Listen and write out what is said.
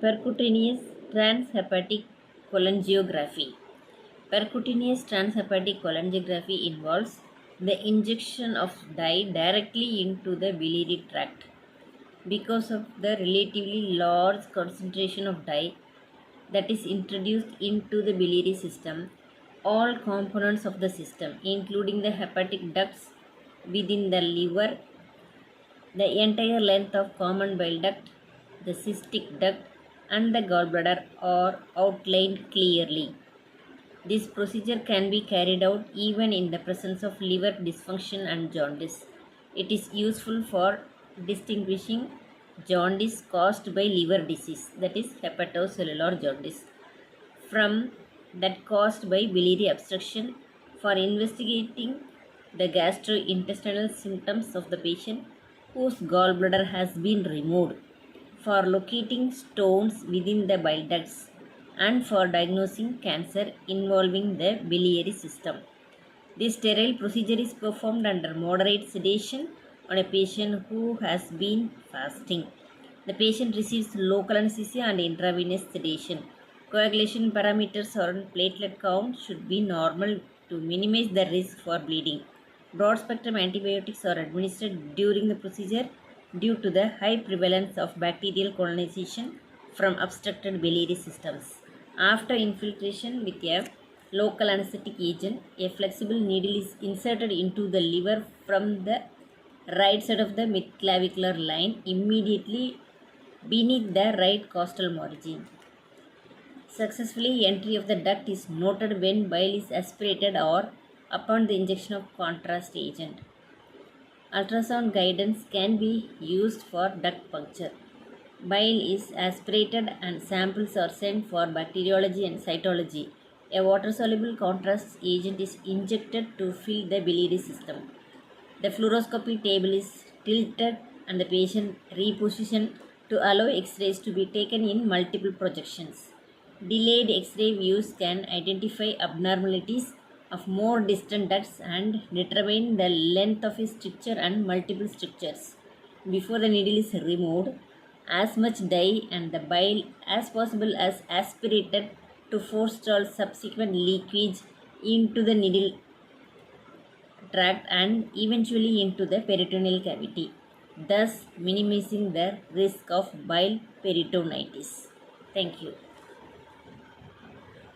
Percutaneous transhepatic cholangiography. Percutaneous transhepatic cholangiography involves the injection of dye directly into the biliary tract. Because of the relatively large concentration of dye that is introduced into the biliary system, all components of the system, including the hepatic ducts within the liver, the entire length of common bile duct, the cystic duct, and the gallbladder are outlined clearly. This procedure can be carried out even in the presence of liver dysfunction and jaundice. It is useful for distinguishing jaundice caused by liver disease, that is hepatocellular jaundice, from that caused by biliary obstruction, for investigating the gastrointestinal symptoms of the patient whose gallbladder has been removed, for locating stones within the bile ducts, and for diagnosing cancer involving the biliary system. This sterile procedure is performed under moderate sedation on a patient who has been fasting. The patient receives local anesthesia and intravenous sedation. Coagulation parameters or platelet count should be normal to minimize the risk for bleeding. Broad spectrum antibiotics are administered during the procedure due to the high prevalence of bacterial colonization from obstructed biliary systems. After infiltration with a local anesthetic agent, a flexible needle is inserted into the liver from the right side of the midclavicular line immediately beneath the right costal margin. Successfully entry of the duct is noted when bile is aspirated or upon the injection of contrast agent. Ultrasound guidance can be used for duct puncture. Bile is aspirated and samples are sent for bacteriology and cytology. A water-soluble contrast agent is injected to fill the biliary system. The fluoroscopy table is tilted and the patient repositioned to allow X-rays to be taken in multiple projections. Delayed X-ray views can identify abnormalities of more distant ducts and determine the length of a stricture and multiple strictures. Before the needle is removed, as much dye and the bile as possible is aspirated to forestall subsequent leakage into the needle tract and eventually into the peritoneal cavity, thus minimizing the risk of bile peritonitis. Thank you.